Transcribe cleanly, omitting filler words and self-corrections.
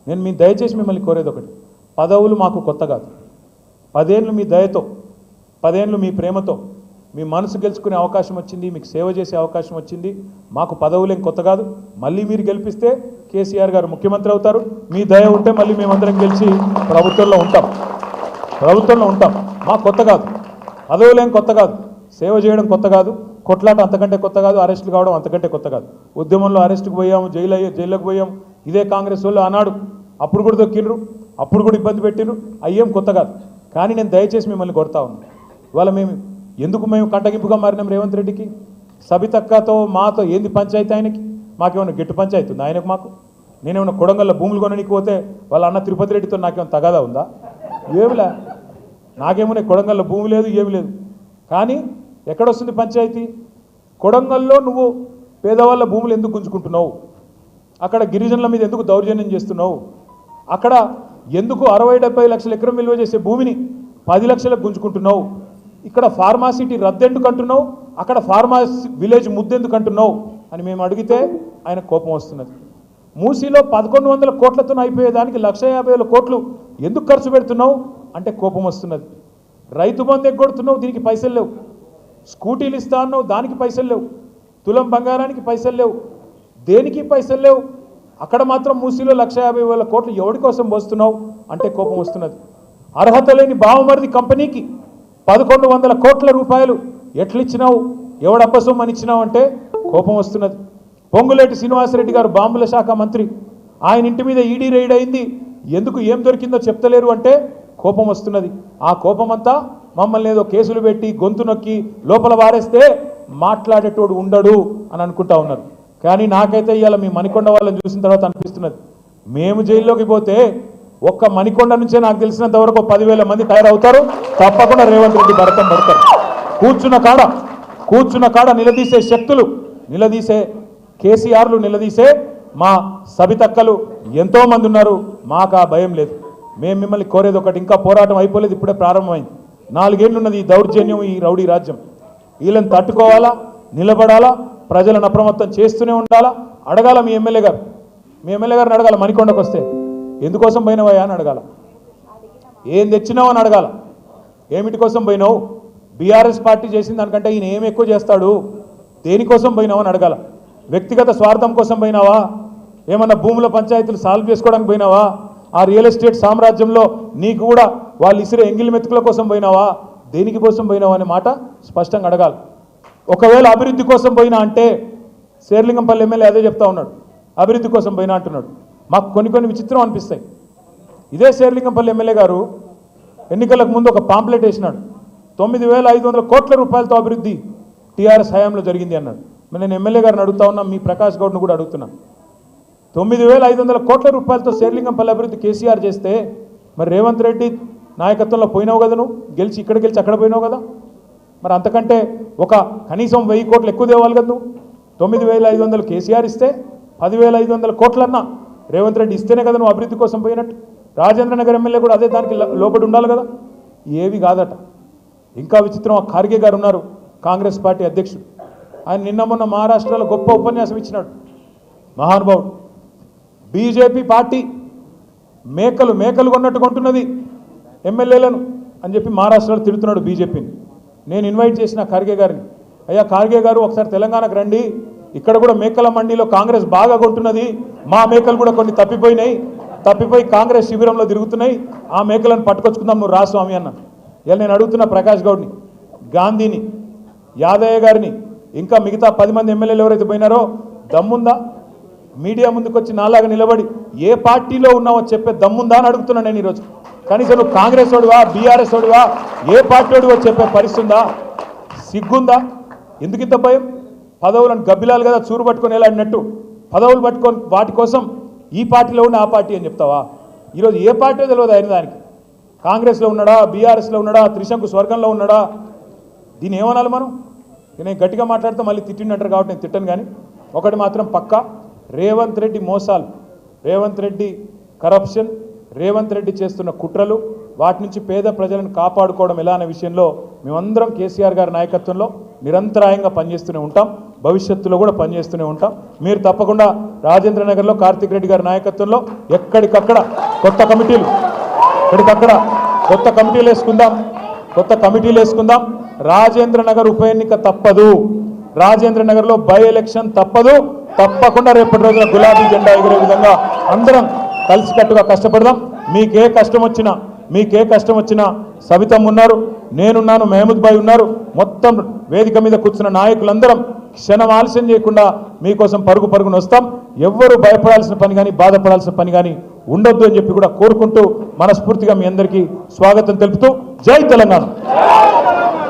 నేను మీ దయచేసి మిమ్మల్ని కోరేది ఒకటి, పదవులు మాకు కొత్త కాదు. 10 ఏళ్ళు మీ దయతో, 10 ఏళ్ళు మీ ప్రేమతో మీ మనసు గెలుచుకునే అవకాశం వచ్చింది, మీకు సేవ చేసే అవకాశం వచ్చింది. మాకు పదవులేం కొత్త కాదు. మళ్ళీ మీరు గెలిపిస్తే కేసీఆర్ గారు ముఖ్యమంత్రి అవుతారు. మీ దయ ఉంటే మళ్ళీ మేమందరం గెలిచి ప్రభుత్వంలో ఉంటాం. మాకు కొత్త కాదు, పదవులేం కొత్త కాదు, సేవ చేయడం కొత్త కాదు, కొట్లాట అంతకంటే కొత్త కాదు, అరెస్టులు కావడం అంతకంటే కొత్త కాదు. ఉద్యమంలో అరెస్టుకు పోయాము, జైలుకు పోయాము. ఇదే కాంగ్రెస్ వాళ్ళు ఆనాడు అప్పుడు కూడా దొక్కిండ్రు, అప్పుడు కూడా ఇబ్బంది పెట్టిండ్రు. అయ్యేం కొత్త కాదు. కానీ నేను దయచేసి మిమ్మల్ని కొడతా ఉన్నాను. ఇవాళ మేము కంటగింపుగా మారినాం రేవంత్ రెడ్డికి. సబితక్కతో మాతో ఏంది పంచాయతీ ఆయనకి? మాకేమైనా గెట్టు పంచాయతీ ఉందా ఆయనకు? మాకు నేనేమన్నా కొడంగల్లో భూములు కొనడానికి పోతే వాళ్ళ అన్న తిరుపతి రెడ్డితో నాకేమైనా తగాదా ఉందా? ఏమిలే, నాకేమన్నా కొడంగల్లో భూమి లేదు, ఏమి లేదు. కానీ ఎక్కడొస్తుంది పంచాయతీ? కొడంగల్లో నువ్వు పేదవాళ్ళ భూములు ఎందుకు గుంజుకుంటున్నావు? అక్కడ గిరిజనుల మీద ఎందుకు దౌర్జన్యం చేస్తున్నావు? అక్కడ ఎందుకు 60-70 లక్షల ఎకరం విలువ చేసే భూమిని 10 లక్షలకు గుంజుకుంటున్నావు? ఇక్కడ ఫార్మాసిటీ రద్దెందుకు అంటున్నావు? అక్కడ ఫార్మాసి విలేజ్ ముద్దెందుకు అంటున్నావు అని మేము అడిగితే ఆయన కోపం వస్తున్నది. మూసీలో 1100 కోట్లతో అయిపోయేదానికి 1,50,000 కోట్లు ఎందుకు ఖర్చు పెడుతున్నావు అంటే కోపం వస్తున్నది. రైతు బంధు ఎగ్గొడుతున్నావు, దీనికి పైసలు లేవు. స్కూటీలు ఇస్తా అన్నావు, దానికి పైసలు లేవు. తులం బంగారానికి పైసలు లేవు, దేనికి పైసలు లేవు. అక్కడ మాత్రం మూసీలో 1,50,000 కోట్లు ఎవరి కోసం పోస్తున్నావు అంటే కోపం వస్తున్నది. అర్హత లేని బావమరిది కంపెనీకి 1,100 కోట్ల రూపాయలు ఎట్లిచ్చినావు, ఎవడప్పసొమ్మని ఇచ్చినావు అంటే కోపం వస్తున్నది. పొంగులేటి శ్రీనివాసరెడ్డి గారు బాంబుల శాఖ మంత్రి, ఆయన ఇంటి మీద ఈడీ రైడ్ అయింది, ఎందుకు ఏం దొరికిందో చెప్తలేరు అంటే కోపం వస్తున్నది. ఆ కోపమంతా మమ్మల్ని ఏదో కేసులు పెట్టి గొంతు నొక్కి లోపల వారేస్తే మాట్లాడేటోడు ఉండడు అని అనుకుంటా ఉన్నారు. కానీ నాకైతే ఇవాళ మీ మణికొండ వాళ్ళని చూసిన తర్వాత అనిపిస్తున్నది, మేము జైల్లోకి పోతే ఒక్క మణికొండ నుంచే నాకు తెలిసినంత వరకు 10,000 మంది తయారవుతారు. తప్పకుండా రేవంత్ రెడ్డి భరతం పడతారు. కూర్చున్న కాడ నిలదీసే శక్తులు, నిలదీసే కేసీఆర్లు, నిలదీసే మా సబితక్కలు ఎంతోమంది ఉన్నారు. మాకు ఆ భయం లేదు. మేము మిమ్మల్ని కోరేది ఒకటి, ఇంకా పోరాటం అయిపోలేదు, ఇప్పుడే ప్రారంభమైంది. 4 ఏళ్ళు ఉన్నది ఈ దౌర్జన్యం, ఈ రౌడీ రాజ్యం. వీళ్ళని తట్టుకోవాలా, నిలబడాలా, ప్రజలను అప్రమత్తం చేస్తూనే ఉండాలా. అడగాల మీ ఎమ్మెల్యే గారిని అడగాల, మణికొండకు వస్తే ఎందుకోసం పోయినవయ్యా అని అడగాల, ఏం తెచ్చినావు అని అడగాల, ఏమిటి కోసం పోయినావు, బీఆర్ఎస్ పార్టీ చేసిన దానికంటే ఈయన ఏమి ఎక్కువ చేస్తాడు, దేనికోసం పోయినావు అని అడగాల. వ్యక్తిగత స్వార్థం కోసం పోయినావా, ఏమన్నా భూముల పంచాయతీలు సాల్వ్ చేసుకోవడానికి పోయినావా, ఆ రియల్ ఎస్టేట్ సామ్రాజ్యంలో నీకు కూడా వాళ్ళు ఇసిరే ఎంగిలి మెతుకుల కోసం పోయినావా, దేనికి కోసం పోయినావా అనే మాట స్పష్టంగా అడగాలి. ఒకవేళ అభివృద్ధి కోసం పోయినా అంటే శేర్లింగంపల్లి ఎమ్మెల్యే అదే చెప్తా ఉన్నాడు, అభివృద్ధి కోసం పోయినా అంటున్నాడు. మాకు కొన్ని విచిత్రం అనిపిస్తాయి. ఇదే శేర్లింగంపల్లి ఎమ్మెల్యే గారు ఎన్నికలకు ముందు ఒక పాంప్లెట్ వేసినాడు, 9,500 కోట్ల రూపాయలతో అభివృద్ధి టీఆర్ఎస్ హయాంలో జరిగింది అన్నాడు. నేను ఎమ్మెల్యే గారిని అడుగుతా ఉన్నా, మీ ప్రకాష్ గౌడ్ను కూడా అడుగుతున్నా, 9,500 కోట్ల రూపాయలతో శేర్లింగంపల్లి అభివృద్ధి కేసీఆర్ చేస్తే మరి రేవంత్ రెడ్డి నాయకత్వంలో పోయినావు కదా, నువ్వు గెలిచి ఇక్కడ గెలిచి అక్కడ పోయినావు కదా, మరి అంతకంటే కనీసం 1000 కోట్లు ఎక్కువ తేవాలి కదా నువ్వు. 9,500 కేసీఆర్ ఇస్తే 10,500 కోట్లన్నా రేవంత్ రెడ్డి ఇస్తేనే కదా నువ్వు అభివృద్ధి కోసం పోయినట్టు. రాజేంద్ర నగర్ ఎమ్మెల్యే కూడా అదే దానికి లోబడి ఉండాలి కదా. ఏవి కాదట. ఇంకా విచిత్రం, ఆ ఖార్గే గారు ఉన్నారు, కాంగ్రెస్ పార్టీ అధ్యక్షుడు. ఆయన నిన్న మొన్న మహారాష్ట్రలో గొప్ప ఉపన్యాసం ఇచ్చినాడు, మహానుభావుడు. బీజేపీ పార్టీ మేకలు కొన్నట్టు కొంటున్నది ఎమ్మెల్యేలను అని చెప్పి మహారాష్ట్రలో తిడుతున్నాడు బీజేపీని. నేను ఇన్వైట్ చేసిన ఖార్గే గారిని, అయ్యా ఖార్గే గారు ఒకసారి తెలంగాణకు రండి, ఇక్కడ కూడా మేకల మండీలో కాంగ్రెస్ బాగా కొంటున్నది, మా మేకలు కూడా కొన్ని తప్పిపోయి కాంగ్రెస్ శిబిరంలో తిరుగుతున్నాయి, ఆ మేకలను పట్టుకొచ్చుకుందాం, నువ్వు రాస్వామి అన్న. ఇలా నేను అడుగుతున్న ప్రకాష్ గౌడ్ని, గాంధీని, యాదయ్య గారిని, ఇంకా మిగతా 10 మంది ఎమ్మెల్యేలు ఎవరైతే పోయినారో దమ్ముందా మీడియా ముందుకు వచ్చి నాలాగా నిలబడి ఏ పార్టీలో ఉన్నావో చెప్పే దమ్ముందా అని అడుగుతున్నా నేను ఈరోజు. కనీసం నువ్వు కాంగ్రెస్ వాడివా, బీఆర్ఎస్ వాడివా, ఏ పార్టీ వాడివో చెప్పే పరిస్థితి ఉందా? సిగ్గుందా? ఎందుకు ఇంత భయం? పదవులను గబ్బిలాలు కదా చూరు పట్టుకొని వెళ్ళాడినట్టు పదవులు పట్టుకొని వాటి కోసం ఈ పార్టీలో ఉన్న ఆ పార్టీ అని చెప్తావా? ఈరోజు ఏ పార్టీ తెలియదు అయిన దానికి. కాంగ్రెస్లో ఉన్నాడా, బీఆర్ఎస్లో ఉన్నాడా, త్రిశంకు స్వర్గంలో ఉన్నాడా? దీన్ని ఏమనాలి మనం? నేను గట్టిగా మాట్లాడితే మళ్ళీ తిట్టినట్టు కాబట్టి నేను తిట్టను. కానీ ఒకటి మాత్రం పక్కా, రేవంత్ రెడ్డి మోసాలు, రేవంత్ రెడ్డి కరప్షన్, రేవంత్ రెడ్డి చేస్తున్న కుట్రలు, వాటి నుంచి పేద ప్రజలను కాపాడుకోవడం ఎలా అనే విషయంలో మేమందరం కేసీఆర్ గారి నాయకత్వంలో నిరంతరాయంగా పనిచేస్తూనే ఉంటాం. భవిష్యత్తులో కూడా పనిచేస్తూనే ఉంటాం. మీరు తప్పకుండా రాజేంద్ర నగర్లో కార్తిక్ రెడ్డి గారి నాయకత్వంలో ఎక్కడికక్కడ కొత్త కమిటీలు వేసుకుందాం. రాజేంద్ర నగర్ ఉప ఎన్నిక తప్పదు, రాజేంద్ర నగర్లో బై ఎలక్షన్ తప్పదు. తప్పకుండా రేపటి రోజున గులాబీ జెండా ఎగిరే విధంగా అందరం కలిసికట్టుగా కష్టపడదాం. మీకే కష్టం వచ్చినా సబితమ్మ ఉన్నారు, నేనున్నాను, మహమూద్ భాయ్ ఉన్నారు. మొత్తం వేదిక మీద కూర్చున్న నాయకులందరం క్షణం ఆలస్యం చేయకుండా మీకోసం పరుగున వస్తాం. ఎవ్వరూ భయపడాల్సిన పని కానీ బాధపడాల్సిన పని కానీ ఉండొద్దు అని చెప్పి కూడా కోరుకుంటూ మనస్ఫూర్తిగా మీ అందరికీ స్వాగతం తెలుపుతూ జై తెలంగాణ.